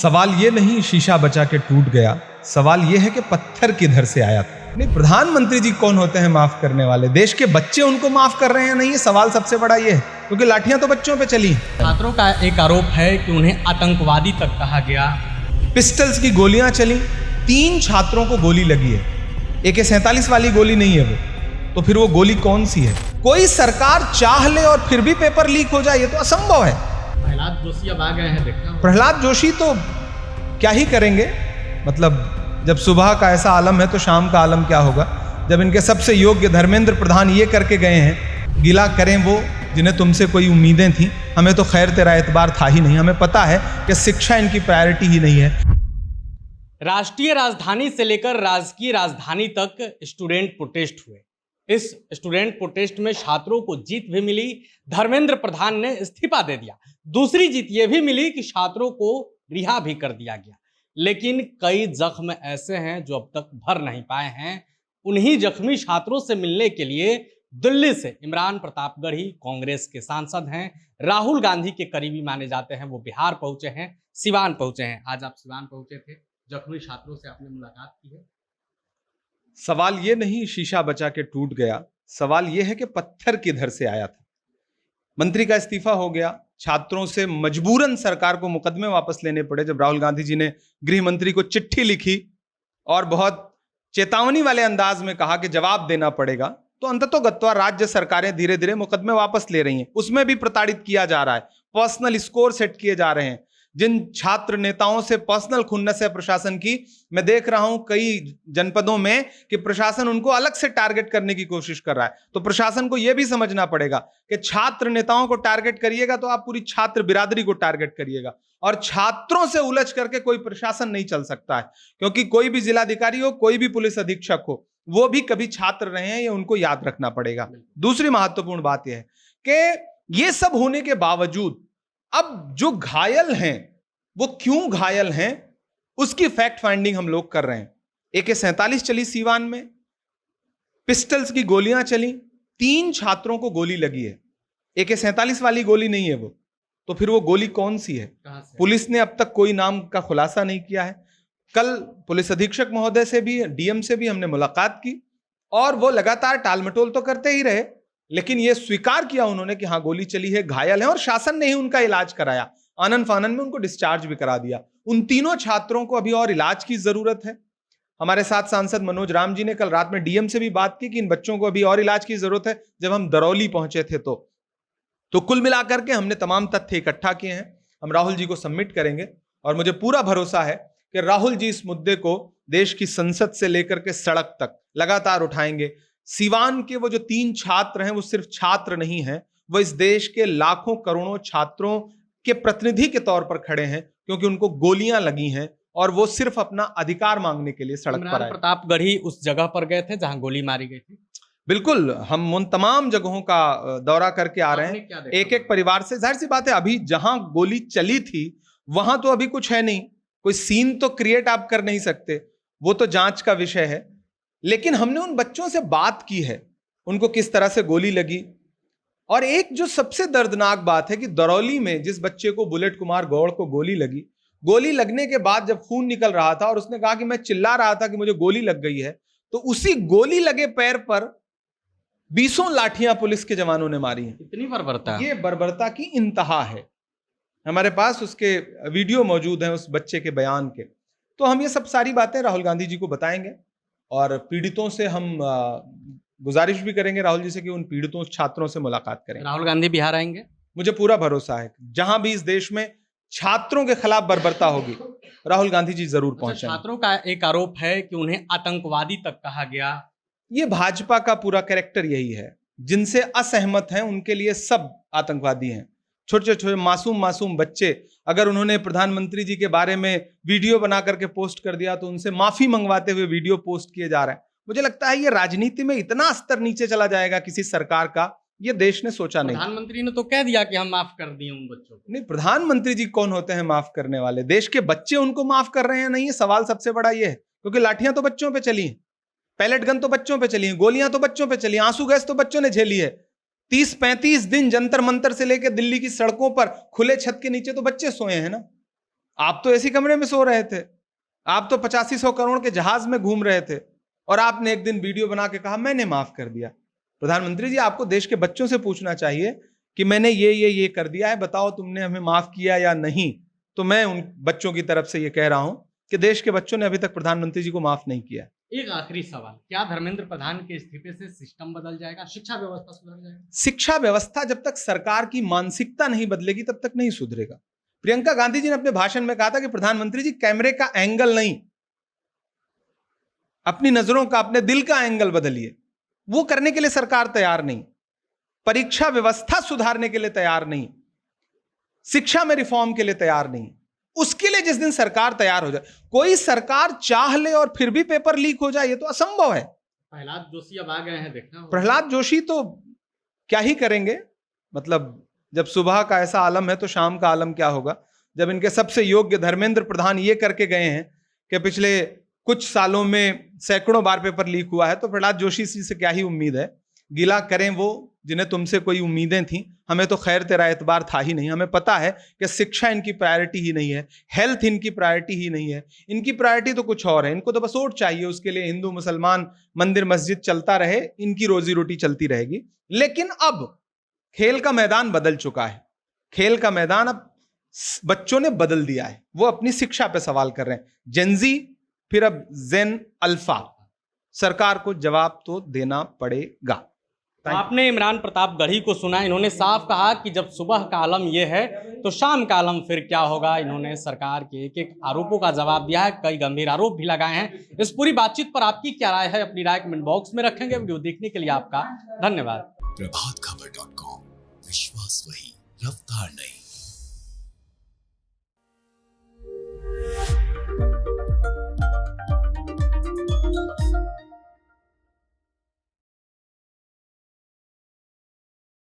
सवाल ये नहीं शीशा बचा के टूट गया, सवाल ये है कि पत्थर किधर से आया था। नहीं, प्रधानमंत्री जी कौन होते हैं माफ करने वाले? देश के बच्चे उनको माफ कर रहे हैं नहीं, ये सवाल सबसे बड़ा ये है, क्योंकि लाठियां तो बच्चों पे चली। छात्रों का एक आरोप है कि उन्हें आतंकवादी तक कहा गया। पिस्टल्स की गोलियां चली, 3 छात्रों को गोली लगी है, AK-47 वाली गोली नहीं है वो, तो फिर वो गोली कौन सी है? कोई सरकार चाह ले और फिर भी पेपर लीक हो जाए, ये तो असंभव है। प्रहलाद जोशी अब आ गए हैं, देखना। प्रहलाद जोशी तो क्या ही करेंगे, मतलब जब सुबह का ऐसा आलम है तो शाम का आलम क्या होगा। जब इनके सबसे योग्य धर्मेंद्र प्रधान ये करके गए हैं, गिला करें वो जिन्हें तुमसे कोई उम्मीदें थी, हमें तो खैर तेरा एतबार था ही नहीं। हमें पता है कि शिक्षा इनकी प्रायोरिटी ही नहीं है। राष्ट्रीय राजधानी से लेकर राजकीय राजधानी तक स्टूडेंट प्रोटेस्ट हुए। इस स्टूडेंट प्रोटेस्ट में छात्रों को जीत भी मिली, धर्मेंद्र प्रधान ने इस्तीफा दे दिया। दूसरी जीत यह भी मिली कि छात्रों को रिहा भी कर दिया गया। लेकिन कई जख्म ऐसे हैं जो अब तक भर नहीं पाए हैं। उन्हीं जख्मी छात्रों से मिलने के लिए दिल्ली से इमरान प्रतापगढ़ी, कांग्रेस के सांसद हैं, राहुल गांधी के करीबी माने जाते हैं, वो बिहार पहुंचे हैं, सिवान पहुंचे हैं। आज आप सिवान पहुंचे थे, जख्मी छात्रों से आपने मुलाकात की है। सवाल ये नहीं शीशा बचा के टूट गया, सवाल ये है कि पत्थर किधर से आया था। मंत्री का इस्तीफा हो गया, छात्रों से मजबूरन सरकार को मुकदमे वापस लेने पड़े। जब राहुल गांधी जी ने गृह मंत्री को चिट्ठी लिखी और बहुत चेतावनी वाले अंदाज में कहा कि जवाब देना पड़ेगा, तो अंततोगत्वा राज्य सरकारें धीरे धीरे मुकदमे वापस ले रही हैं। उसमें भी प्रताड़ित किया जा रहा है, पर्सनल स्कोर सेट किए जा रहे हैं। जिन छात्र नेताओं से पर्सनल खुन्नस है प्रशासन की, मैं देख रहा हूं कई जनपदों में कि प्रशासन उनको अलग से टारगेट करने की कोशिश कर रहा है। तो प्रशासन को यह भी समझना पड़ेगा कि छात्र नेताओं को टारगेट करिएगा तो आप पूरी छात्र बिरादरी को टारगेट करिएगा, और छात्रों से उलझ करके कोई प्रशासन नहीं चल सकता है। क्योंकि कोई भी जिलाधिकारी हो, कोई भी पुलिस अधीक्षक हो, वो भी कभी छात्र रहे हैं, ये उनको याद रखना पड़ेगा। दूसरी महत्वपूर्ण बात यह है कि ये सब होने के बावजूद अब जो घायल हैं वो क्यों घायल हैं, उसकी फैक्ट फाइंडिंग हम लोग कर रहे हैं। AK-47 चली सीवान में, पिस्टल्स की गोलियां चली, 3 छात्रों को गोली लगी है, AK-47 वाली गोली नहीं है वो, तो फिर वो गोली कौन सी है? पुलिस ने अब तक कोई नाम का खुलासा नहीं किया है। कल पुलिस अधीक्षक महोदय से भी, DM से भी हमने मुलाकात की और वो लगातार टालमटोल तो करते ही रहे, लेकिन ये स्वीकार किया उन्होंने कि हाँ गोली चली है, घायल है, और शासन ने ही उनका इलाज कराया। आनन फानन में उनको डिस्चार्ज भी करा दिया। उन तीनों छात्रों को अभी और इलाज की जरूरत है। हमारे साथ सांसद मनोज राम जी ने कल रात में DM से भी बात की कि इन बच्चों को अभी और इलाज की जरूरत है। जब हम दरौली पहुंचे थे तो कुल मिलाकर के हमने तमाम तथ्य इकट्ठा किए हैं, हम राहुल जी को सबमिट करेंगे, और मुझे पूरा भरोसा है कि राहुल जी इस मुद्दे को देश की संसद से लेकर के सड़क तक लगातार उठाएंगे। सीवान के वो जो 3 छात्र हैं, वो सिर्फ छात्र नहीं हैं, वो इस देश के लाखों करोड़ों छात्रों के प्रतिनिधि के तौर पर खड़े हैं, क्योंकि उनको गोलियां लगी हैं और वो सिर्फ अपना अधिकार मांगने के लिए सड़क पर आए। प्रतापगढ़ी उस जगह पर गए थे जहां गोली मारी गई थी। बिल्कुल, हम उन तमाम जगहों का दौरा करके आ रहे हैं, एक एक परिवार से। जाहिर सी बात है, अभी जहां गोली चली थी वहां तो अभी कुछ है नहीं, कोई सीन तो क्रिएट आप कर नहीं सकते, वो तो जांच का विषय है। लेकिन हमने उन बच्चों से बात की है, उनको किस तरह से गोली लगी। और एक जो सबसे दर्दनाक बात है कि दरौली में जिस बच्चे को, बुलेट कुमार गौड़ को गोली लगी, गोली लगने के बाद जब खून निकल रहा था और उसने कहा कि मैं चिल्ला रहा था कि मुझे गोली लग गई है, तो उसी गोली लगे पैर पर 20 लाठियां पुलिस के जवानों ने मारी हैं। इतनी बर्बरता, ये बर्बरता की इंतहा है। हमारे पास उसके वीडियो मौजूद हैं, उस बच्चे के बयान के। तो हम ये सब सारी बातें राहुल गांधी जी को बताएंगे, और पीड़ितों से हम गुजारिश भी करेंगे राहुल जी से कि उन पीड़ितों, छात्रों से मुलाकात करें। राहुल गांधी बिहार आएंगे, मुझे पूरा भरोसा है। जहां भी इस देश में छात्रों के खिलाफ बर्बरता होगी, राहुल गांधी जी जरूर पहुंचेंगे। छात्रों का एक आरोप है कि उन्हें आतंकवादी तक कहा गया। ये भाजपा का पूरा कैरेक्टर यही है, जिनसे असहमत हैं उनके लिए सब आतंकवादी हैं। छोटे छोटे मासूम बच्चे, अगर उन्होंने प्रधानमंत्री जी के बारे में वीडियो बना करके पोस्ट कर दिया तो उनसे माफी मंगवाते हुए वीडियो पोस्ट किए जा रहे हैं। मुझे लगता है ये राजनीति में इतना स्तर नीचे चला जाएगा किसी सरकार का, ये देश ने सोचा नहीं। प्रधानमंत्री ने तो कह दिया कि हम माफ कर दिए उन बच्चों को। नहीं, प्रधानमंत्री जी कौन होते हैं माफ करने वाले? देश के बच्चे उनको माफ कर रहे हैं नहीं, ये सवाल सबसे बड़ा ये है। क्योंकि लाठियां तो बच्चों पे चली हैं, पैलेट गन तो बच्चों पे चली हैं, गोलियां तो बच्चों पे चली, आंसू गैस तो बच्चों ने झेली है। 30-35 दिन जंतर मंतर से लेकर दिल्ली की सड़कों पर खुले छत के नीचे तो बच्चे सोए हैं ना। आप तो ऐसी कमरे में सो रहे थे, आप तो 8500 करोड़ के जहाज में घूम रहे थे, और आपने एक दिन वीडियो बना के कहा मैंने माफ कर दिया। प्रधानमंत्री जी, आपको देश के बच्चों से पूछना चाहिए कि मैंने ये कर दिया है, बताओ तुमने हमें माफ किया या नहीं। तो मैं उन बच्चों की तरफ से ये कह रहा हूं कि देश के बच्चों ने अभी तक प्रधानमंत्री जी को माफ नहीं किया। एक आखिरी सवाल, क्या धर्मेंद्र प्रधान के इस्तीफे से सिस्टम बदल जाएगा, शिक्षा व्यवस्था सुधर जाएगा? शिक्षा व्यवस्था जब तक सरकार की मानसिकता नहीं बदलेगी तब तक नहीं सुधरेगा। प्रियंका गांधी जी ने अपने भाषण में कहा था कि प्रधानमंत्री जी कैमरे का एंगल नहीं, अपनी नजरों का, अपने दिल का एंगल बदलिए। वो करने के लिए सरकार तैयार नहीं, परीक्षा व्यवस्था सुधारने के लिए तैयार नहीं, शिक्षा में रिफॉर्म के लिए तैयार नहीं। उसके लिए जिस दिन सरकार तैयार हो जाए, कोई सरकार चाह ले और फिर भी पेपर लीक हो जाए, ये तो असंभव है। प्रहलाद जोशी अब आ गए हैं, देखना होगा। प्रहलाद जोशी तो क्या ही करेंगे, मतलब जब सुबह का ऐसा आलम है तो शाम का आलम क्या होगा। जब इनके सबसे योग्य धर्मेंद्र प्रधान ये करके गए हैं कि पिछले कुछ सालों में सैकड़ों बार पेपर लीक हुआ है, तो प्रहलाद जोशी से क्या ही उम्मीद है। गिला करें वो जिन्हें तुमसे कोई उम्मीदें थी, हमें तो खैर तेरा एतबार था ही नहीं। हमें पता है कि शिक्षा इनकी प्रायोरिटी ही नहीं है, हेल्थ इनकी प्रायोरिटी ही नहीं है, इनकी प्रायोरिटी तो कुछ और है। इनको तो बस वोट चाहिए, उसके लिए हिंदू मुसलमान मंदिर मस्जिद चलता रहे, इनकी रोजी रोटी चलती रहेगी। लेकिन अब खेल का मैदान बदल चुका है, खेल का मैदान अब बच्चों ने बदल दिया है। वो अपनी शिक्षा पे सवाल कर रहे हैं, जेनजी फिर अब जेन अल्फा। सरकार को जवाब तो देना पड़ेगा। तो आपने इमरान प्रताप गढ़ी को सुना, इन्होंने साफ कहा कि जब सुबह का आलम ये है तो शाम का आलम फिर क्या होगा। इन्होंने सरकार के एक एक आरोपों का जवाब दिया है, कई गंभीर आरोप भी लगाए हैं। इस पूरी बातचीत पर आपकी क्या राय है, अपनी राय कमेंट बॉक्स में रखेंगे। वीडियो देखने के लिए आपका धन्यवाद। प्रभातखबर.com, विश्वास वही, रफ्तार नहीं।